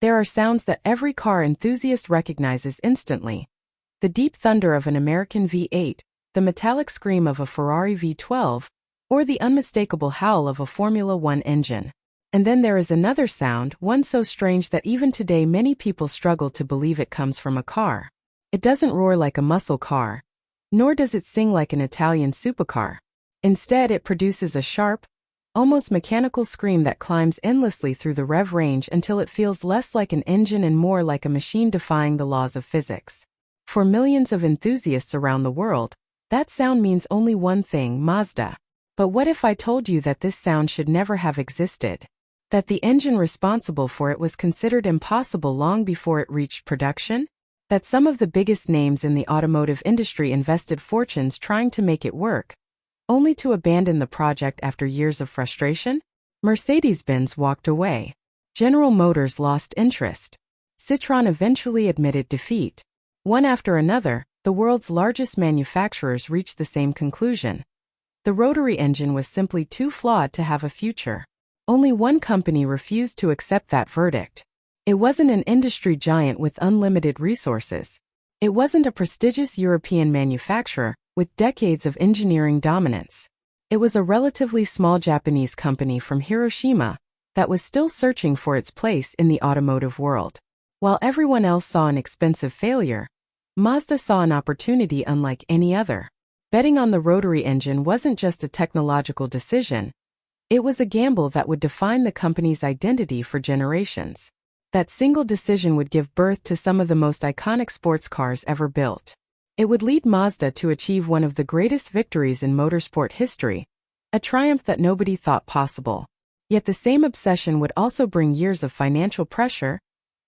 There are sounds that every car enthusiast recognizes instantly. The deep thunder of an American V8, the metallic scream of a Ferrari V12, or the unmistakable howl of a Formula One engine. And then there is another sound, one so strange that even today many people struggle to believe it comes from a car. It doesn't roar like a muscle car, nor does it sing like an Italian supercar. Instead, it produces a sharp, almost mechanical scream that climbs endlessly through the rev range until it feels less like an engine and more like a machine defying the laws of physics. For millions of enthusiasts around the world, that sound means only one thing: Mazda. But what if I told you that this sound should never have existed? That the engine responsible for it was considered impossible long before it reached production? That some of the biggest names in the automotive industry invested fortunes trying to make it work, only to abandon the project after years of frustration? Mercedes-Benz walked away. General Motors lost interest. Citroën eventually admitted defeat. One after another, the world's largest manufacturers reached the same conclusion. The rotary engine was simply too flawed to have a future. Only one company refused to accept that verdict. It wasn't an industry giant with unlimited resources. It wasn't a prestigious European manufacturer with decades of engineering dominance. It was a relatively small Japanese company from Hiroshima that was still searching for its place in the automotive world. While everyone else saw an expensive failure, Mazda saw an opportunity unlike any other. Betting on the rotary engine wasn't just a technological decision. It was a gamble that would define the company's identity for generations. That single decision would give birth to some of the most iconic sports cars ever built. It would lead Mazda to achieve one of the greatest victories in motorsport history, a triumph that nobody thought possible. Yet the same obsession would also bring years of financial pressure,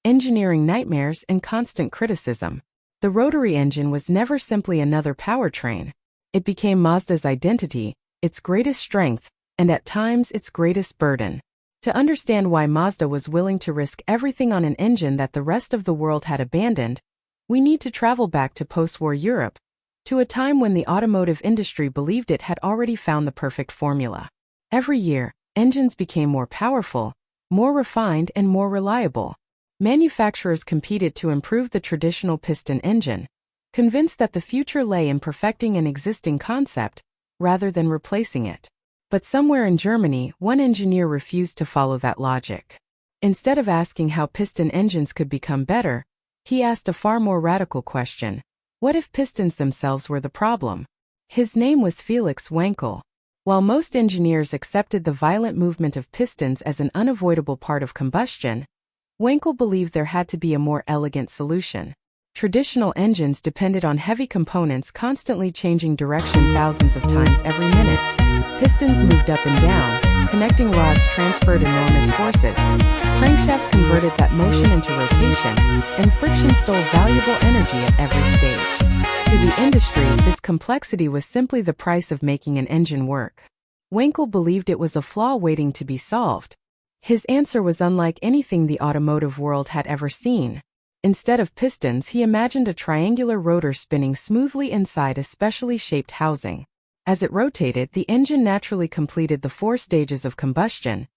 engineering nightmares, and constant criticism. The rotary engine was never simply another powertrain. It became Mazda's identity, its greatest strength, and at times its greatest burden. To understand why Mazda was willing to risk everything on an engine that the rest of the world had abandoned, we need to travel back to post-war Europe, to a time when the automotive industry believed it had already found the perfect formula. Every year, engines became more powerful, more refined, and more reliable. Manufacturers competed to improve the traditional piston engine, convinced that the future lay in perfecting an existing concept, rather than replacing it. But somewhere in Germany, one engineer refused to follow that logic. Instead of asking how piston engines could become better, he asked a far more radical question: what if pistons themselves were the problem? His name was Felix Wankel. While most engineers accepted the violent movement of pistons as an unavoidable part of combustion, Wankel believed there had to be a more elegant solution. Traditional engines depended on heavy components constantly changing direction thousands of times every minute. Pistons moved up and down, connecting rods transferred enormous forces, crankshafts converted that motion into rotation, and friction stole valuable energy at every stage. To the industry, this complexity was simply the price of making an engine work. Wankel believed it was a flaw waiting to be solved. His answer was unlike anything the automotive world had ever seen. Instead of pistons, he imagined a triangular rotor spinning smoothly inside a specially shaped housing. As it rotated, the engine naturally completed the 4 stages of combustion: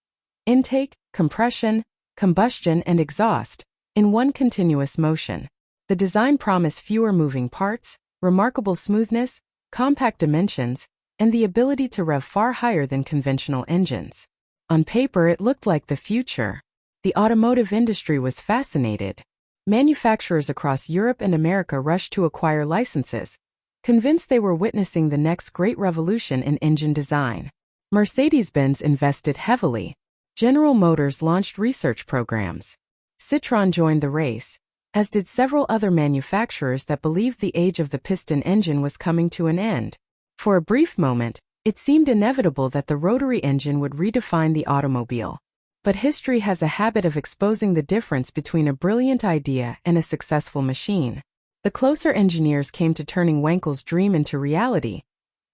intake, compression, combustion, and exhaust, in one continuous motion. The design promised fewer moving parts, remarkable smoothness, compact dimensions, and the ability to rev far higher than conventional engines. On paper, it looked like the future. The automotive industry was fascinated. Manufacturers across Europe and America rushed to acquire licenses, convinced they were witnessing the next great revolution in engine design. Mercedes-Benz invested heavily. General Motors launched research programs. Citroën joined the race, as did several other manufacturers that believed the age of the piston engine was coming to an end. For a brief moment, it seemed inevitable that the rotary engine would redefine the automobile. But history has a habit of exposing the difference between a brilliant idea and a successful machine. The closer engineers came to turning Wankel's dream into reality,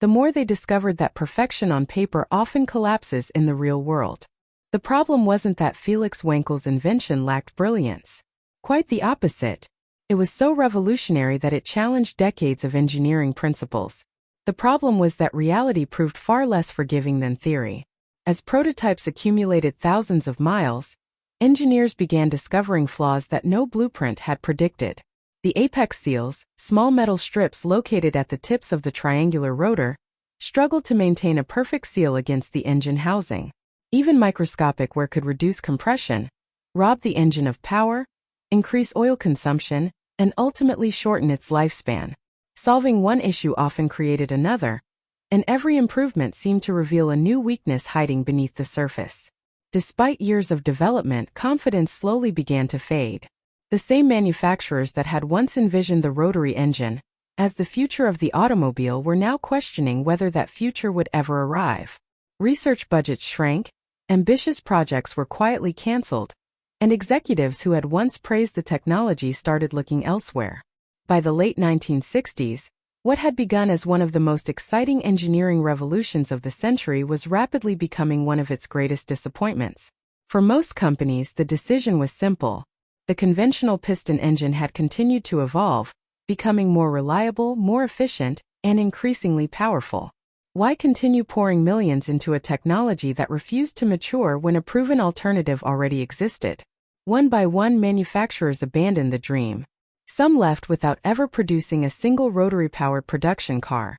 the more they discovered that perfection on paper often collapses in the real world. The problem wasn't that Felix Wankel's invention lacked brilliance. Quite the opposite. It was so revolutionary that it challenged decades of engineering principles. The problem was that reality proved far less forgiving than theory. As prototypes accumulated thousands of miles, engineers began discovering flaws that no blueprint had predicted. The apex seals, small metal strips located at the tips of the triangular rotor, struggled to maintain a perfect seal against the engine housing. Even microscopic wear could reduce compression, rob the engine of power, increase oil consumption, and ultimately shorten its lifespan. Solving one issue often created another, and every improvement seemed to reveal a new weakness hiding beneath the surface. Despite years of development, confidence slowly began to fade. The same manufacturers that had once envisioned the rotary engine as the future of the automobile were now questioning whether that future would ever arrive. Research budgets shrank, ambitious projects were quietly canceled, and executives who had once praised the technology started looking elsewhere. By the late 1960s, what had begun as one of the most exciting engineering revolutions of the century was rapidly becoming one of its greatest disappointments. For most companies, the decision was simple. The conventional piston engine had continued to evolve, becoming more reliable, more efficient, and increasingly powerful. Why continue pouring millions into a technology that refused to mature when a proven alternative already existed? One by one, manufacturers abandoned the dream. Some left without ever producing a single rotary-powered production car,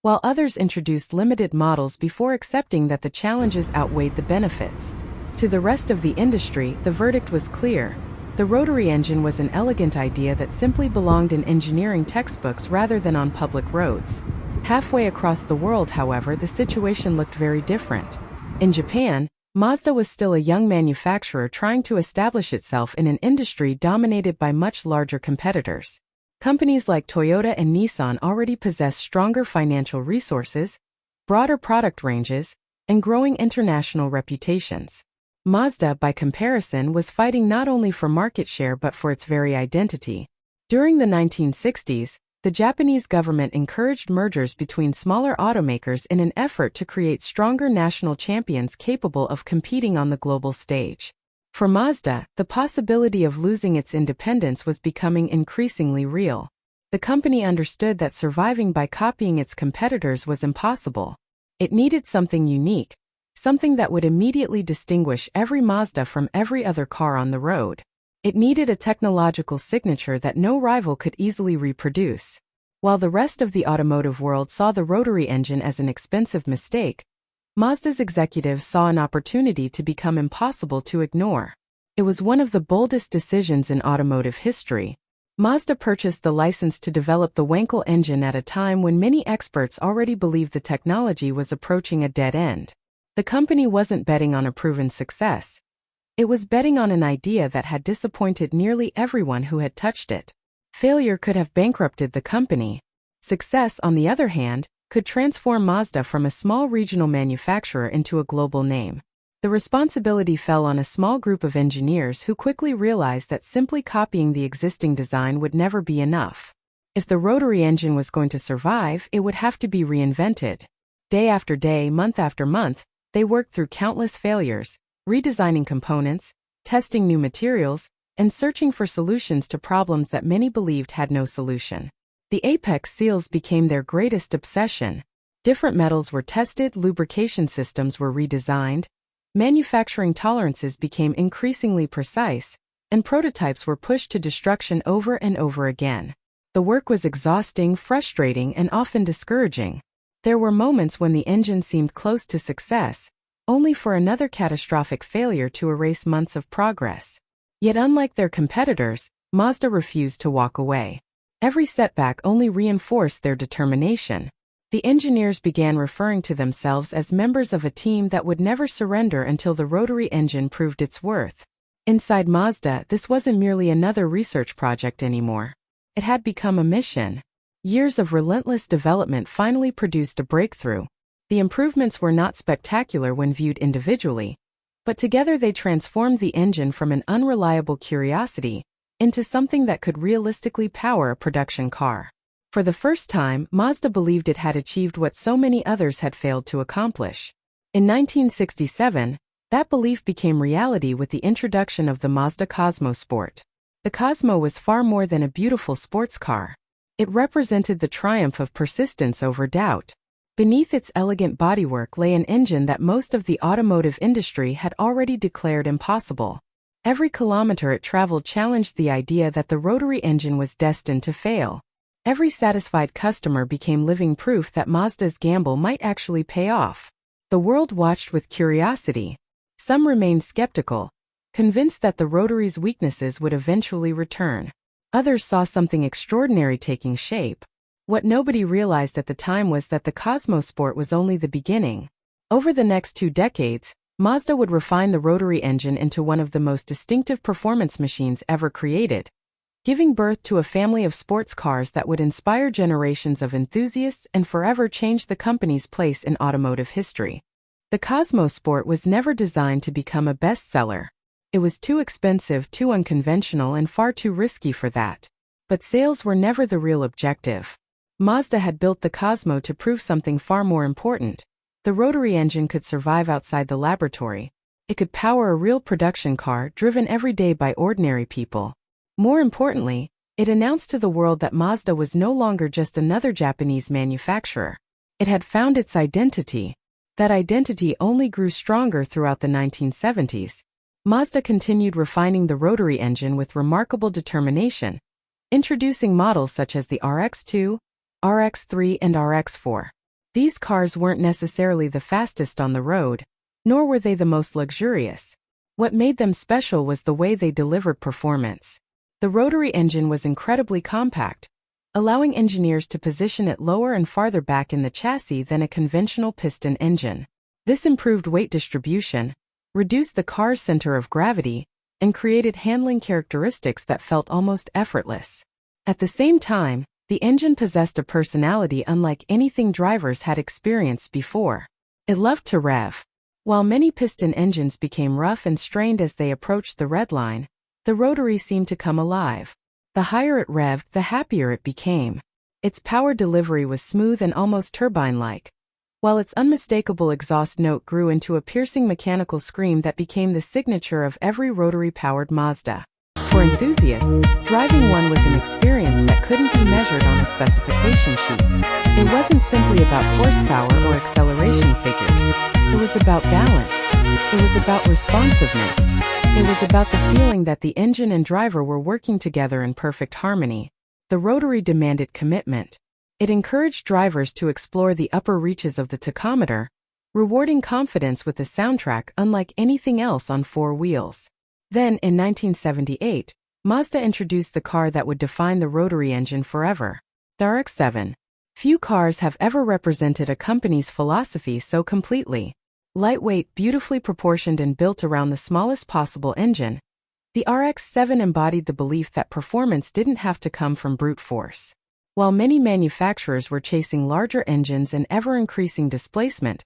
while others introduced limited models before accepting that the challenges outweighed the benefits. To the rest of the industry, the verdict was clear. The rotary engine was an elegant idea that simply belonged in engineering textbooks rather than on public roads. Halfway across the world, however, the situation looked very different. In Japan, Mazda was still a young manufacturer trying to establish itself in an industry dominated by much larger competitors. Companies like Toyota and Nissan already possessed stronger financial resources, broader product ranges, and growing international reputations. Mazda, by comparison, was fighting not only for market share but for its very identity. During the 1960s, the Japanese government encouraged mergers between smaller automakers in an effort to create stronger national champions capable of competing on the global stage. For Mazda, the possibility of losing its independence was becoming increasingly real. The company understood that surviving by copying its competitors was impossible. It needed something unique, something that would immediately distinguish every Mazda from every other car on the road. It needed a technological signature that no rival could easily reproduce. While the rest of the automotive world saw the rotary engine as an expensive mistake, Mazda's executives saw an opportunity to become impossible to ignore. It was one of the boldest decisions in automotive history. Mazda purchased the license to develop the Wankel engine at a time when many experts already believed the technology was approaching a dead end. The company wasn't betting on a proven success. It was betting on an idea that had disappointed nearly everyone who had touched it. Failure could have bankrupted the company. Success, on the other hand, could transform Mazda from a small regional manufacturer into a global name. The responsibility fell on a small group of engineers who quickly realized that simply copying the existing design would never be enough. If the rotary engine was going to survive, it would have to be reinvented. Day after day, month after month, they worked through countless failures, redesigning components, testing new materials, and searching for solutions to problems that many believed had no solution. The apex seals became their greatest obsession. Different metals were tested, lubrication systems were redesigned, manufacturing tolerances became increasingly precise, and prototypes were pushed to destruction over and over again. The work was exhausting, frustrating, and often discouraging. There were moments when the engine seemed close to success, only for another catastrophic failure to erase months of progress. Yet unlike their competitors, Mazda refused to walk away. Every setback only reinforced their determination. The engineers began referring to themselves as members of a team that would never surrender until the rotary engine proved its worth. Inside Mazda, this wasn't merely another research project anymore. It had become a mission. Years of relentless development finally produced a breakthrough. The improvements were not spectacular when viewed individually, but together they transformed the engine from an unreliable curiosity into something that could realistically power a production car. For the first time, Mazda believed it had achieved what so many others had failed to accomplish. In 1967, that belief became reality with the introduction of the Mazda Cosmo Sport. The Cosmo was far more than a beautiful sports car. It represented the triumph of persistence over doubt. Beneath its elegant bodywork lay an engine that most of the automotive industry had already declared impossible. Every kilometer it traveled challenged the idea that the rotary engine was destined to fail. Every satisfied customer became living proof that Mazda's gamble might actually pay off. The world watched with curiosity. Some remained skeptical, convinced that the rotary's weaknesses would eventually return. Others saw something extraordinary taking shape. What nobody realized at the time was that the Cosmosport was only the beginning. Over the next 2 decades, Mazda would refine the rotary engine into one of the most distinctive performance machines ever created, giving birth to a family of sports cars that would inspire generations of enthusiasts and forever change the company's place in automotive history. The Cosmosport was never designed to become a bestseller. It was too expensive, too unconventional, and far too risky for that. But sales were never the real objective. Mazda had built the Cosmo to prove something far more important. The rotary engine could survive outside the laboratory. It could power a real production car driven every day by ordinary people. More importantly, it announced to the world that Mazda was no longer just another Japanese manufacturer. It had found its identity. That identity only grew stronger throughout the 1970s. Mazda continued refining the rotary engine with remarkable determination, introducing models such as the RX-2, RX-3, and RX-4. These cars weren't necessarily the fastest on the road, nor were they the most luxurious. What made them special was the way they delivered performance. The rotary engine was incredibly compact, allowing engineers to position it lower and farther back in the chassis than a conventional piston engine. This improved weight distribution, reduced the car's center of gravity, and created handling characteristics that felt almost effortless. At the same time, the engine possessed a personality unlike anything drivers had experienced before. It loved to rev. While many piston engines became rough and strained as they approached the red line, the rotary seemed to come alive. The higher it revved, the happier it became. Its power delivery was smooth and almost turbine-like, while its unmistakable exhaust note grew into a piercing mechanical scream that became the signature of every rotary-powered Mazda. For enthusiasts, driving one was an experience that couldn't be measured on a specification sheet. It wasn't simply about horsepower or acceleration figures. It was about balance. It was about responsiveness. It was about the feeling that the engine and driver were working together in perfect harmony. The rotary demanded commitment. It encouraged drivers to explore the upper reaches of the tachometer, rewarding confidence with a soundtrack unlike anything else on 4 wheels. Then, in 1978, Mazda introduced the car that would define the rotary engine forever, the RX-7. Few cars have ever represented a company's philosophy so completely. Lightweight, beautifully proportioned, and built around the smallest possible engine, the RX-7 embodied the belief that performance didn't have to come from brute force. While many manufacturers were chasing larger engines and ever-increasing displacement,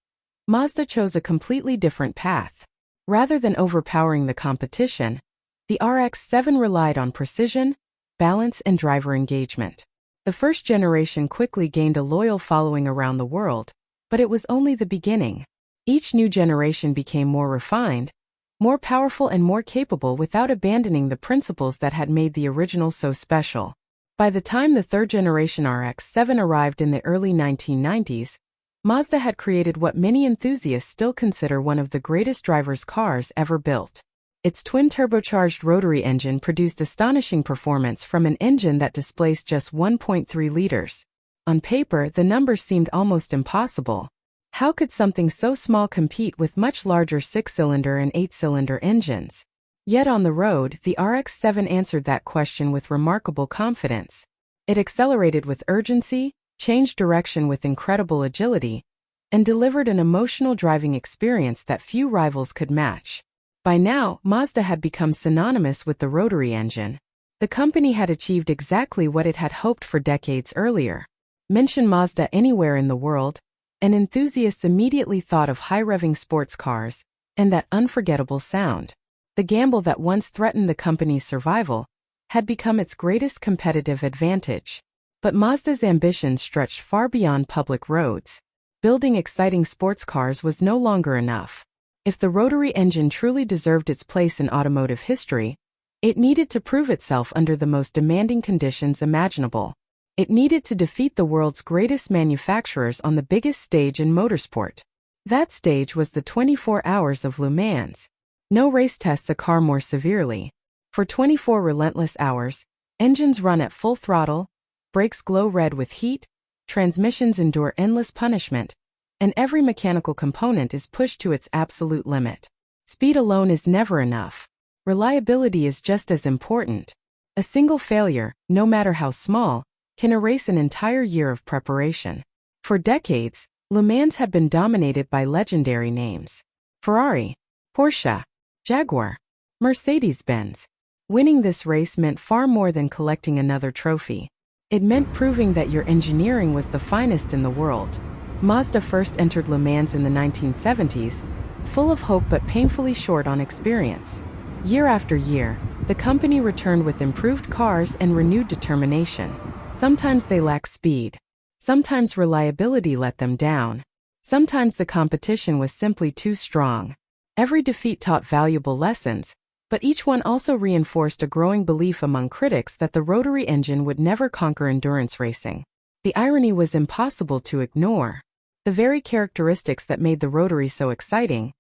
Mazda chose a completely different path. Rather than overpowering the competition, the RX-7 relied on precision, balance, and driver engagement. The first generation quickly gained a loyal following around the world, but it was only the beginning. Each new generation became more refined, more powerful, and more capable without abandoning the principles that had made the original so special. By the time the third generation RX-7 arrived in the early 1990s, Mazda had created what many enthusiasts still consider one of the greatest driver's cars ever built. Its twin-turbocharged rotary engine produced astonishing performance from an engine that displaced just 1.3 liters. On paper, the numbers seemed almost impossible. How could something so small compete with much larger 6-cylinder and 8-cylinder engines? Yet on the road, the RX-7 answered that question with remarkable confidence. It accelerated with urgency, changed direction with incredible agility, and delivered an emotional driving experience that few rivals could match. By now, Mazda had become synonymous with the rotary engine. The company had achieved exactly what it had hoped for decades earlier. Mention Mazda anywhere in the world, and enthusiasts immediately thought of high-revving sports cars and that unforgettable sound. The gamble that once threatened the company's survival had become its greatest competitive advantage. But Mazda's ambitions stretched far beyond public roads. Building exciting sports cars was no longer enough. If the rotary engine truly deserved its place in automotive history, it needed to prove itself under the most demanding conditions imaginable. It needed to defeat the world's greatest manufacturers on the biggest stage in motorsport. That stage was the 24 Hours of Le Mans. No race tests a car more severely. For 24 relentless hours, engines run at full throttle, brakes glow red with heat, transmissions endure endless punishment, and every mechanical component is pushed to its absolute limit. Speed alone is never enough. Reliability is just as important. A single failure, no matter how small, can erase an entire year of preparation. For decades, Le Mans had been dominated by legendary names: Ferrari, Porsche, Jaguar, Mercedes-Benz. Winning this race meant far more than collecting another trophy. It meant proving that your engineering was the finest in the world. Mazda first entered Le Mans in the 1970s, full of hope but painfully short on experience. Year after year, the company returned with improved cars and renewed determination. Sometimes they lacked speed. Sometimes reliability let them down. Sometimes the competition was simply too strong. Every defeat taught valuable lessons, but each one also reinforced a growing belief among critics that the rotary engine would never conquer endurance racing. The irony was impossible to ignore. The very characteristics that made the rotary so exciting,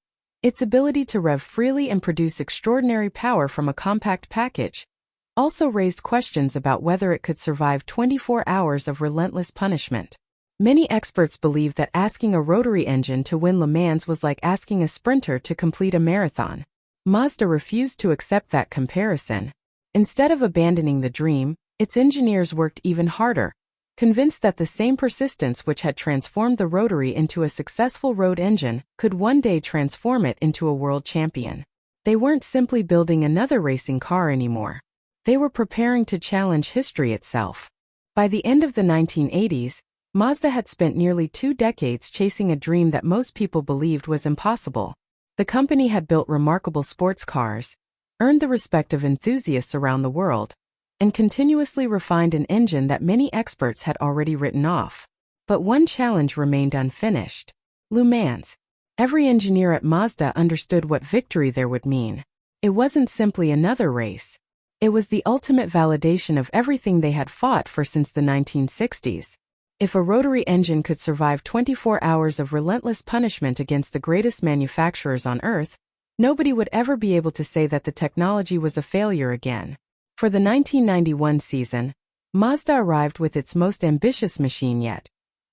its ability to rev freely and produce extraordinary power from a compact package, also raised questions about whether it could survive 24 hours of relentless punishment. Many experts believe that asking a rotary engine to win Le Mans was like asking a sprinter to complete a marathon. Mazda refused to accept that comparison. Instead of abandoning the dream, its engineers worked even harder, convinced that the same persistence which had transformed the rotary into a successful road engine could one day transform it into a world champion. They weren't simply building another racing car anymore. They were preparing to challenge history itself. By the end of the 1980s, Mazda had spent nearly 2 decades chasing a dream that most people believed was impossible. The company had built remarkable sports cars, earned the respect of enthusiasts around the world, and continuously refined an engine that many experts had already written off. But one challenge remained unfinished: Le Mans. Every engineer at Mazda understood what victory there would mean. It wasn't simply another race. It was the ultimate validation of everything they had fought for since the 1960s. If a rotary engine could survive 24 hours of relentless punishment against the greatest manufacturers on Earth, nobody would ever be able to say that the technology was a failure again. For the 1991 season, Mazda arrived with its most ambitious machine yet,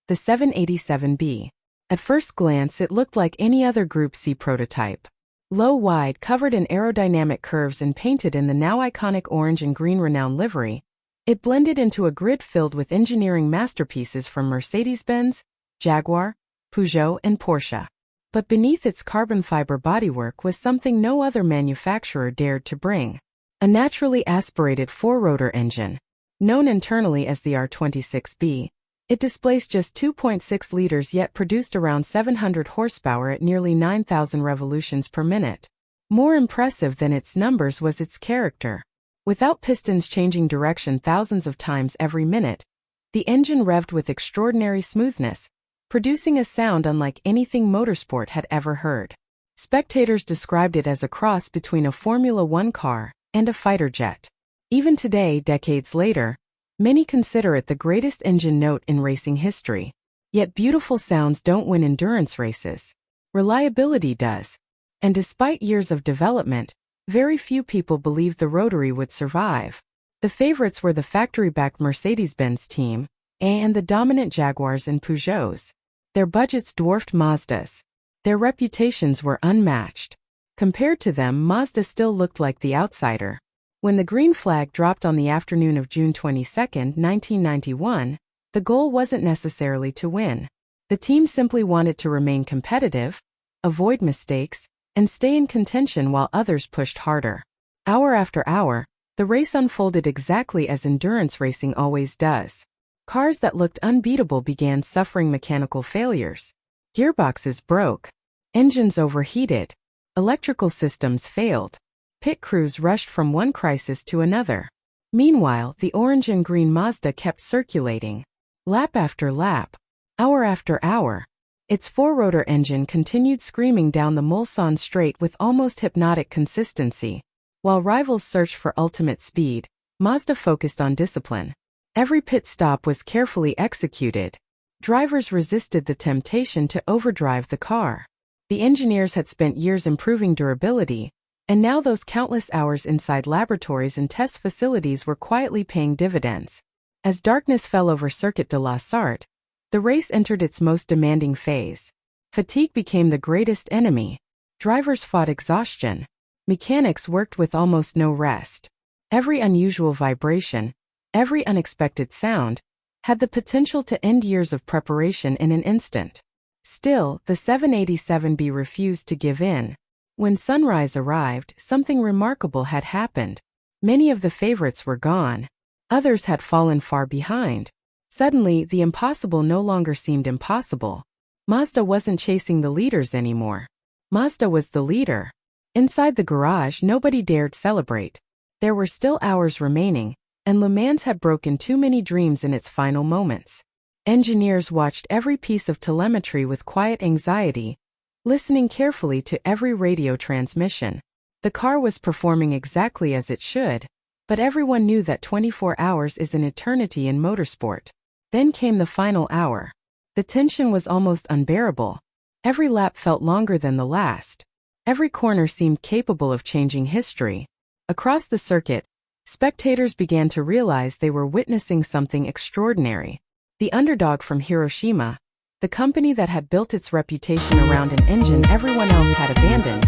the 787B. At first glance, it looked like any other Group C prototype. Low, wide, covered in aerodynamic curves and painted in the now iconic orange and green renowned livery, it blended into a grid filled with engineering masterpieces from Mercedes-Benz, Jaguar, Peugeot, and Porsche. But beneath its carbon fiber bodywork was something no other manufacturer dared to bring: a naturally aspirated 4-rotor engine. Known internally as the R26B, it displaced just 2.6 liters yet produced around 700 horsepower at nearly 9,000 revolutions per minute. More impressive than its numbers was its character. Without pistons changing direction thousands of times every minute, the engine revved with extraordinary smoothness, producing a sound unlike anything motorsport had ever heard. Spectators described it as a cross between a Formula One car and a fighter jet. Even today, decades later, many consider it the greatest engine note in racing history. Yet beautiful sounds don't win endurance races. Reliability does. And despite years of development, very few people believed the rotary would survive. The favorites were the factory-backed Mercedes-Benz team and the dominant Jaguars and Peugeots. Their budgets dwarfed Mazda's. Their reputations were unmatched. Compared to them, Mazda still looked like the outsider. When the green flag dropped on the afternoon of June 22, 1991, the goal wasn't necessarily to win. The team simply wanted to remain competitive, avoid mistakes, and stay in contention while others pushed harder. Hour after hour, the race unfolded exactly as endurance racing always does. Cars that looked unbeatable began suffering mechanical failures. Gearboxes broke. Engines overheated. Electrical systems failed. Pit crews rushed from one crisis to another. Meanwhile, the orange and green Mazda kept circulating. Lap after lap. Hour after hour. Its 4-rotor engine continued screaming down the Mulsanne straight with almost hypnotic consistency. While rivals searched for ultimate speed, Mazda focused on discipline. Every pit stop was carefully executed. Drivers resisted the temptation to overdrive the car. The engineers had spent years improving durability, And now those countless hours inside laboratories and test facilities were quietly paying dividends. As darkness fell over Circuit de la Sarthe, the race entered its most demanding phase. Fatigue became the greatest enemy. Drivers fought exhaustion. Mechanics worked with almost no rest. Every unusual vibration, every unexpected sound, had the potential to end years of preparation in an instant. Still, the 787B refused to give in. When sunrise arrived, something remarkable had happened. Many of the favorites were gone. Others had fallen far behind. Suddenly, the impossible no longer seemed impossible. Mazda wasn't chasing the leaders anymore. Mazda was the leader. Inside the garage, nobody dared celebrate. There were still hours remaining, and Le Mans had broken too many dreams in its final moments. Engineers watched every piece of telemetry with quiet anxiety, listening carefully to every radio transmission. The car was performing exactly as it should, but everyone knew that 24 hours is an eternity in motorsport. Then came the final hour. The tension was almost unbearable. Every lap felt longer than the last. Every corner seemed capable of changing history. Across the circuit, spectators began to realize they were witnessing something extraordinary. The underdog from Hiroshima, the company that had built its reputation around an engine everyone else had abandoned,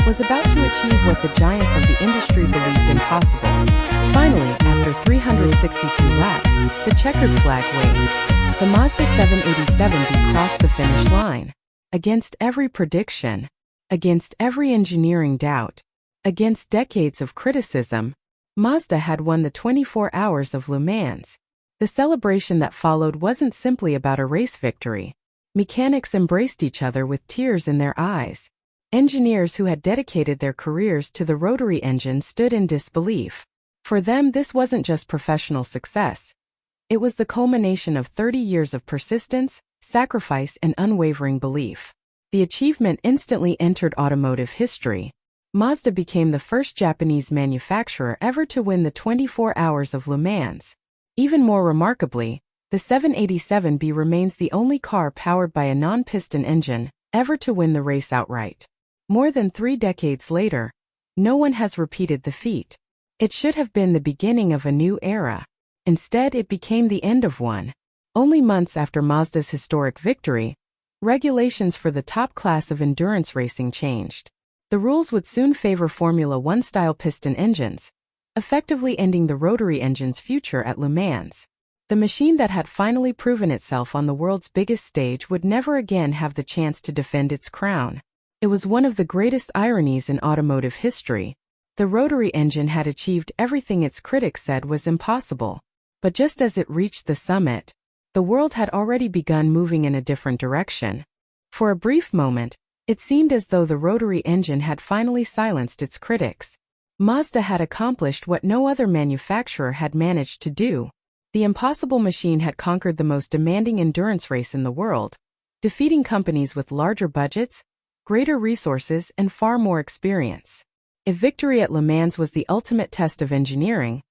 was about to achieve what the giants of the industry believed impossible. Finally, after 362 laps, the checkered flag waved. The Mazda 787B crossed the finish line. Against every prediction, against every engineering doubt, against decades of criticism, Mazda had won the 24 hours of Le Mans. The celebration that followed wasn't simply about a race victory. Mechanics embraced each other with tears in their eyes. Engineers who had dedicated their careers to the rotary engine stood in disbelief. For them, this wasn't just professional success. It was the culmination of 30 years of persistence, sacrifice, and unwavering belief. The achievement instantly entered automotive history. Mazda became the first Japanese manufacturer ever to win the 24 hours of Le Mans. Even more remarkably, the 787B remains the only car powered by a non-piston engine ever to win the race outright. More than 3 decades later, no one has repeated the feat. It should have been the beginning of a new era. Instead, it became the end of one. Only months after Mazda's historic victory, regulations for the top class of endurance racing changed. The rules would soon favor Formula One-style piston engines, effectively ending the rotary engine's future at Le Mans. The machine that had finally proven itself on the world's biggest stage would never again have the chance to defend its crown. It was one of the greatest ironies in automotive history. The rotary engine had achieved everything its critics said was impossible. But just as it reached the summit, the world had already begun moving in a different direction. For a brief moment, it seemed as though the rotary engine had finally silenced its critics. Mazda had accomplished what no other manufacturer had managed to do. The impossible machine had conquered the most demanding endurance race in the world, defeating companies with larger budgets, greater resources, and far more experience. If victory at Le Mans was the ultimate test of engineering,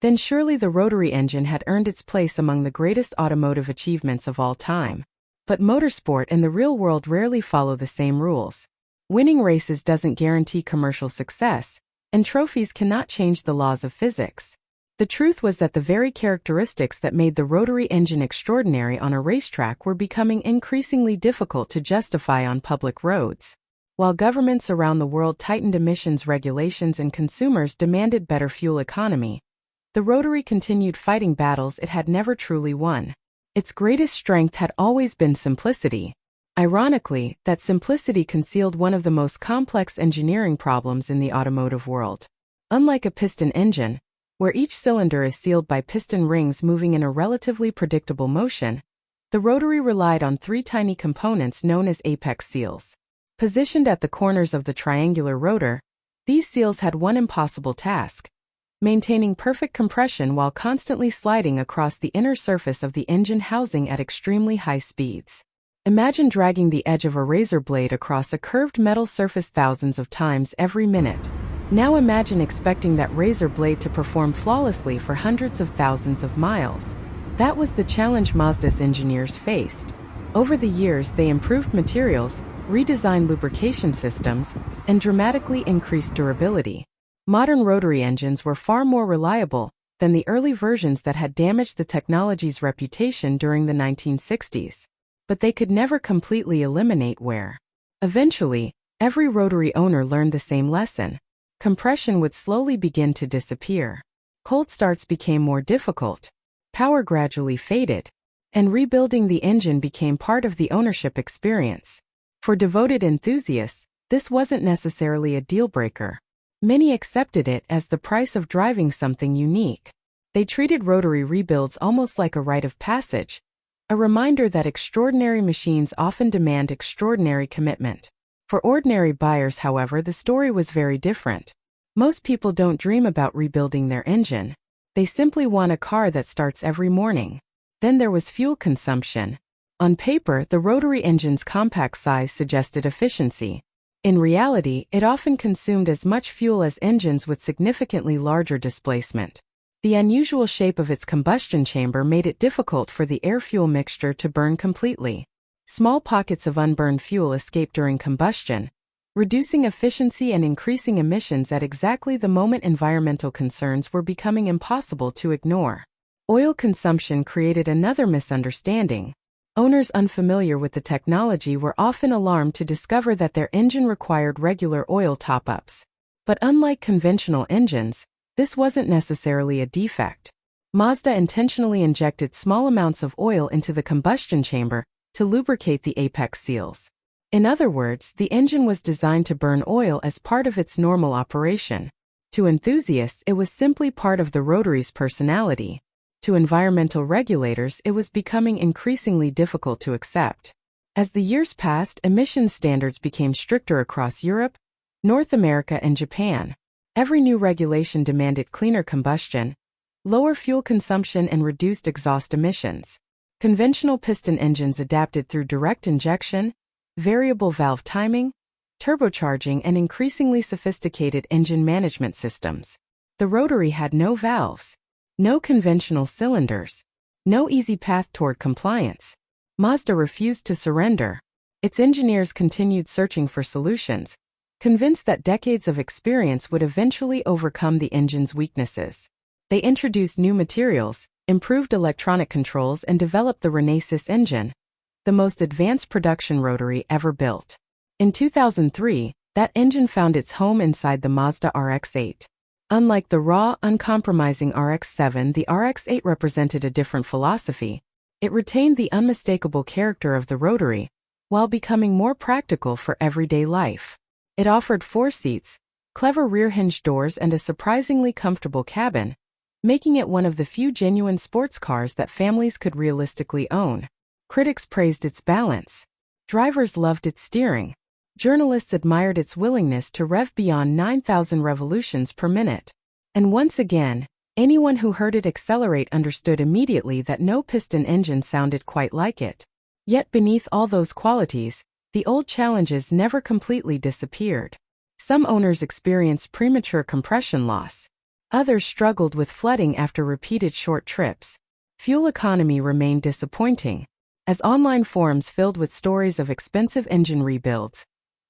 then surely the rotary engine had earned its place among the greatest automotive achievements of all time. But motorsport and the real world rarely follow the same rules. Winning races doesn't guarantee commercial success, and trophies cannot change the laws of physics. The truth was that the very characteristics that made the rotary engine extraordinary on a racetrack were becoming increasingly difficult to justify on public roads. While governments around the world tightened emissions regulations and consumers demanded better fuel economy, the rotary continued fighting battles it had never truly won. Its greatest strength had always been simplicity. Ironically, that simplicity concealed one of the most complex engineering problems in the automotive world. Unlike a piston engine, where each cylinder is sealed by piston rings moving in a relatively predictable motion, the rotary relied on 3 tiny components known as apex seals. Positioned at the corners of the triangular rotor, these seals had one impossible task: maintaining perfect compression while constantly sliding across the inner surface of the engine housing at extremely high speeds. Imagine dragging the edge of a razor blade across a curved metal surface thousands of times every minute. Now imagine expecting that razor blade to perform flawlessly for hundreds of thousands of miles. That was the challenge Mazda's engineers faced. Over the years, they improved materials, redesigned lubrication systems, and dramatically increased durability. Modern rotary engines were far more reliable than the early versions that had damaged the technology's reputation during the 1960s. But they could never completely eliminate wear. Eventually, every rotary owner learned the same lesson. Compression would slowly begin to disappear. Cold starts became more difficult. Power gradually faded. And rebuilding the engine became part of the ownership experience. For devoted enthusiasts, this wasn't necessarily a deal-breaker. Many accepted it as the price of driving something unique. They treated rotary rebuilds almost like a rite of passage, a reminder that extraordinary machines often demand extraordinary commitment. For ordinary buyers, however, the story was very different. Most people don't dream about rebuilding their engine. They simply want a car that starts every morning. Then there was fuel consumption. On paper, the rotary engine's compact size suggested efficiency. In reality, it often consumed as much fuel as engines with significantly larger displacement. The unusual shape of its combustion chamber made it difficult for the air-fuel mixture to burn completely. Small pockets of unburned fuel escaped during combustion, reducing efficiency and increasing emissions at exactly the moment environmental concerns were becoming impossible to ignore. Oil consumption created another misunderstanding. Owners unfamiliar with the technology were often alarmed to discover that their engine required regular oil top-ups. But unlike conventional engines, this wasn't necessarily a defect. Mazda intentionally injected small amounts of oil into the combustion chamber to lubricate the apex seals. In other words, the engine was designed to burn oil as part of its normal operation. To enthusiasts, it was simply part of the rotary's personality. To environmental regulators, it was becoming increasingly difficult to accept. As the years passed, emissions standards became stricter across Europe, North America, and Japan. Every new regulation demanded cleaner combustion, lower fuel consumption, and reduced exhaust emissions. Conventional piston engines adapted through direct injection, variable valve timing, turbocharging, and increasingly sophisticated engine management systems. The rotary had no valves. No conventional cylinders. No easy path toward compliance. Mazda refused to surrender. Its engineers continued searching for solutions, convinced that decades of experience would eventually overcome the engine's weaknesses. They introduced new materials, improved electronic controls, and developed the Renesas engine, the most advanced production rotary ever built. In 2003, that engine found its home inside the Mazda RX-8. Unlike the raw, uncompromising RX-7, the RX-8 represented a different philosophy. It retained the unmistakable character of the rotary, while becoming more practical for everyday life. It offered 4 seats, clever rear-hinge doors, and a surprisingly comfortable cabin, making it one of the few genuine sports cars that families could realistically own. Critics praised its balance. Drivers loved its steering. Journalists admired its willingness to rev beyond 9,000 revolutions per minute. And once again, anyone who heard it accelerate understood immediately that no piston engine sounded quite like it. Yet beneath all those qualities, the old challenges never completely disappeared. Some owners experienced premature compression loss. Others struggled with flooding after repeated short trips. Fuel economy remained disappointing. As online forums filled with stories of expensive engine rebuilds,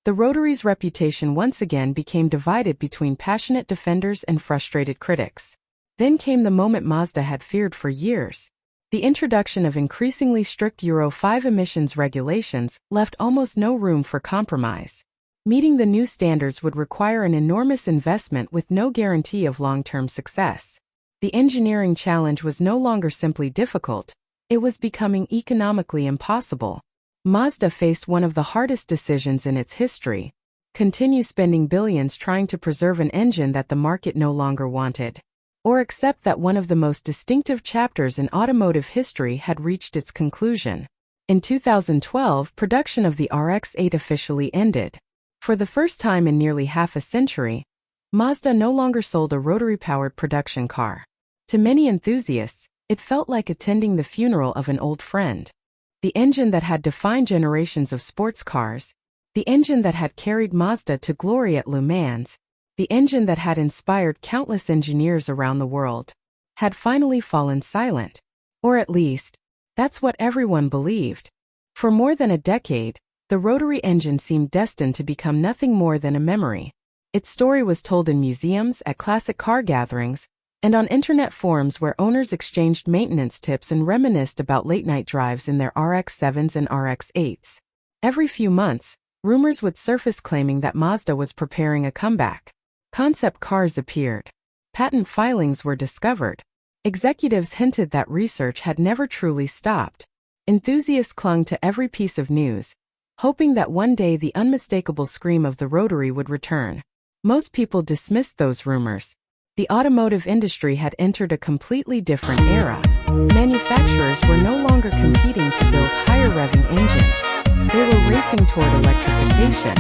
the rotary's reputation once again became divided between passionate defenders and frustrated critics. Then came the moment Mazda had feared for years. The introduction of increasingly strict Euro 5 emissions regulations left almost no room for compromise. Meeting the new standards would require an enormous investment with no guarantee of long-term success. The engineering challenge was no longer simply difficult, it was becoming economically impossible. Mazda faced one of the hardest decisions in its history: continue spending billions trying to preserve an engine that the market no longer wanted, or accept that one of the most distinctive chapters in automotive history had reached its conclusion. In 2012, production of the RX-8 officially ended. For the first time in nearly half a century, Mazda no longer sold a rotary-powered production car. To many enthusiasts, it felt like attending the funeral of an old friend. The engine that had defined generations of sports cars, the engine that had carried Mazda to glory at Le Mans, the engine that had inspired countless engineers around the world, had finally fallen silent. Or at least, that's what everyone believed. For more than a decade, the rotary engine seemed destined to become nothing more than a memory. Its story was told in museums, at classic car gatherings, and on internet forums where owners exchanged maintenance tips and reminisced about late-night drives in their RX-7s and RX-8s. Every few months, rumors would surface claiming that Mazda was preparing a comeback. Concept cars appeared. Patent filings were discovered. Executives hinted that research had never truly stopped. Enthusiasts clung to every piece of news, hoping that one day the unmistakable scream of the rotary would return. Most people dismissed those rumors. The automotive industry had entered a completely different era. Manufacturers were no longer competing to build higher-revving engines. They were racing toward electrification.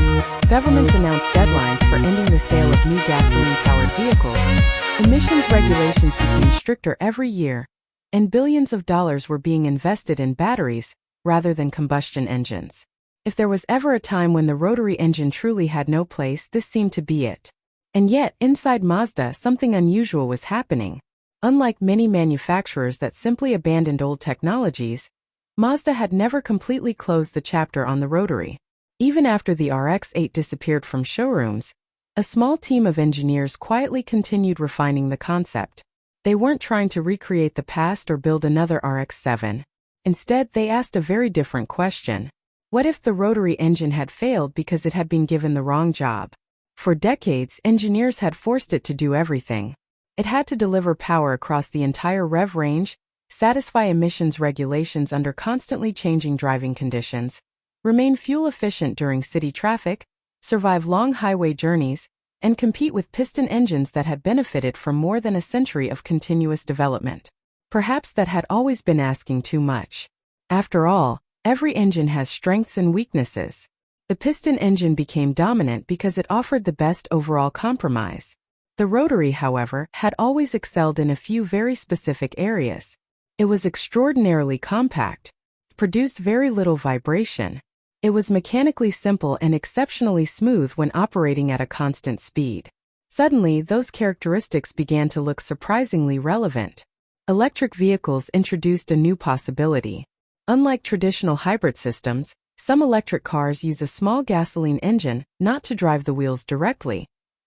Governments announced deadlines for ending the sale of new gasoline-powered vehicles. Emissions regulations became stricter every year, and billions of dollars were being invested in batteries rather than combustion engines. If there was ever a time when the rotary engine truly had no place, this seemed to be it. And yet, inside Mazda, something unusual was happening. Unlike many manufacturers that simply abandoned old technologies, Mazda had never completely closed the chapter on the rotary. Even after the RX-8 disappeared from showrooms, a small team of engineers quietly continued refining the concept. They weren't trying to recreate the past or build another RX-7. Instead, they asked a very different question. What if the rotary engine had failed because it had been given the wrong job? For decades, engineers had forced it to do everything. It had to deliver power across the entire rev range, satisfy emissions regulations under constantly changing driving conditions, remain fuel-efficient during city traffic, survive long highway journeys, and compete with piston engines that had benefited from more than a century of continuous development. Perhaps that had always been asking too much. After all, every engine has strengths and weaknesses. The piston engine became dominant because it offered the best overall compromise. The rotary, however, had always excelled in a few very specific areas. It was extraordinarily compact, produced very little vibration. It was mechanically simple and exceptionally smooth when operating at a constant speed. Suddenly, those characteristics began to look surprisingly relevant. Electric vehicles introduced a new possibility. Unlike traditional hybrid systems, some electric cars use a small gasoline engine not to drive the wheels directly,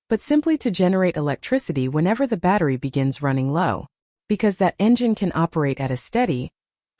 but simply to generate electricity whenever the battery begins running low. Because that engine can operate at a steady,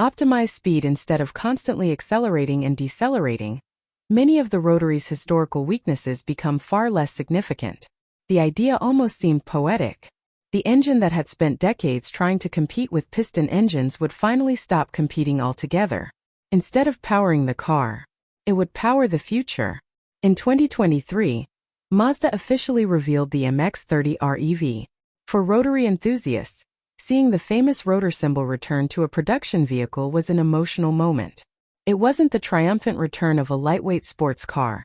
optimized speed instead of constantly accelerating and decelerating, many of the rotary's historical weaknesses become far less significant. The idea almost seemed poetic. The engine that had spent decades trying to compete with piston engines would finally stop competing altogether. Instead of powering the car, it would power the future. In 2023, Mazda officially revealed the MX-30 REV. For rotary enthusiasts, seeing the famous rotor symbol return to a production vehicle was an emotional moment. It wasn't the triumphant return of a lightweight sports car,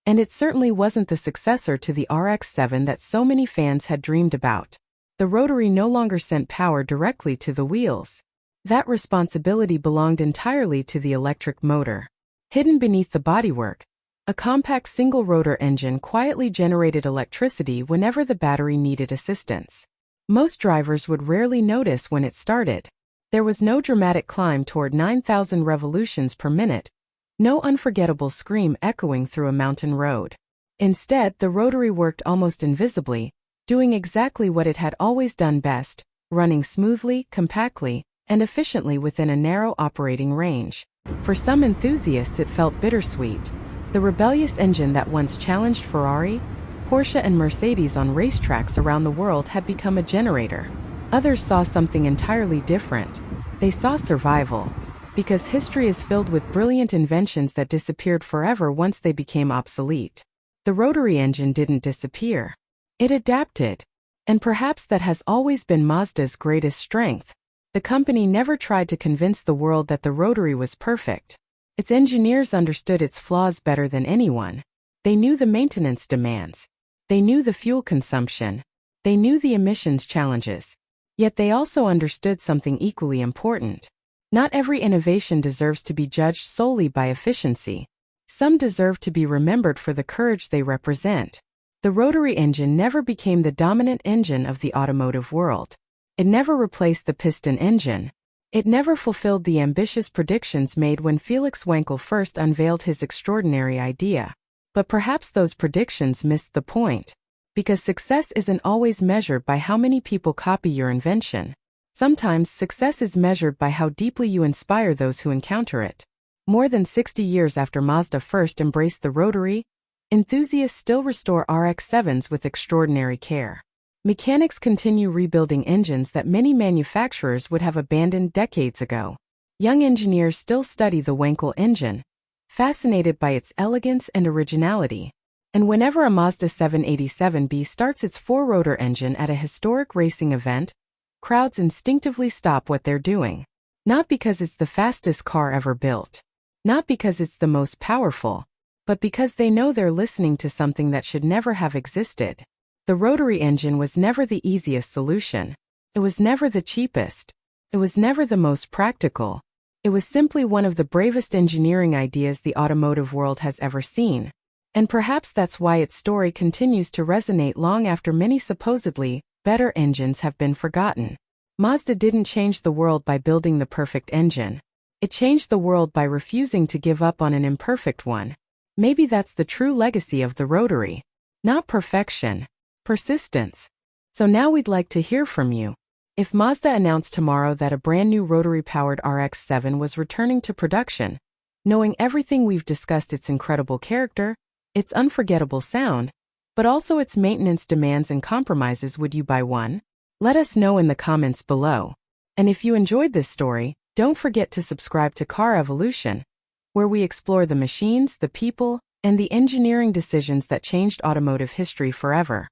and it certainly wasn't the successor to the RX-7 that so many fans had dreamed about. The rotary no longer sent power directly to the wheels. That responsibility belonged entirely to the electric motor. Hidden beneath the bodywork, a compact single-rotor engine quietly generated electricity whenever the battery needed assistance. Most drivers would rarely notice when it started. There was no dramatic climb toward 9,000 revolutions per minute, no unforgettable scream echoing through a mountain road. Instead, the rotary worked almost invisibly, doing exactly what it had always done best, running smoothly, compactly, and efficiently within a narrow operating range. For some enthusiasts, it felt bittersweet. The rebellious engine that once challenged Ferrari, Porsche, and Mercedes on racetracks around the world had become a generator. Others saw something entirely different. They saw survival. Because history is filled with brilliant inventions that disappeared forever once they became obsolete. The rotary engine didn't disappear. It adapted. And perhaps that has always been Mazda's greatest strength. The company never tried to convince the world that the rotary was perfect. Its engineers understood its flaws better than anyone. They knew the maintenance demands. They knew the fuel consumption. They knew the emissions challenges. Yet they also understood something equally important. Not every innovation deserves to be judged solely by efficiency. Some deserve to be remembered for the courage they represent. The rotary engine never became the dominant engine of the automotive world. It never replaced the piston engine. It never fulfilled the ambitious predictions made when Felix Wankel first unveiled his extraordinary idea. But perhaps those predictions missed the point. Because success isn't always measured by how many people copy your invention. Sometimes success is measured by how deeply you inspire those who encounter it. More than 60 years after Mazda first embraced the rotary, enthusiasts still restore RX-7s with extraordinary care. Mechanics continue rebuilding engines that many manufacturers would have abandoned decades ago. Young engineers still study the Wankel engine, fascinated by its elegance and originality. And whenever a Mazda 787B starts its four-rotor engine at a historic racing event, crowds instinctively stop what they're doing. Not because it's the fastest car ever built. Not because it's the most powerful. But because they know they're listening to something that should never have existed. The rotary engine was never the easiest solution. It was never the cheapest. It was never the most practical. It was simply one of the bravest engineering ideas the automotive world has ever seen. And perhaps that's why its story continues to resonate long after many supposedly better engines have been forgotten. Mazda didn't change the world by building the perfect engine. It changed the world by refusing to give up on an imperfect one. Maybe that's the true legacy of the rotary. Not perfection. Persistence. So now we'd like to hear from you. If Mazda announced tomorrow that a brand new rotary-powered RX-7 was returning to production, knowing everything we've discussed, its incredible character, its unforgettable sound, but also its maintenance demands and compromises, would you buy one? Let us know in the comments below. And if you enjoyed this story, don't forget to subscribe to Car Evolution, where we explore the machines, the people, and the engineering decisions that changed automotive history forever.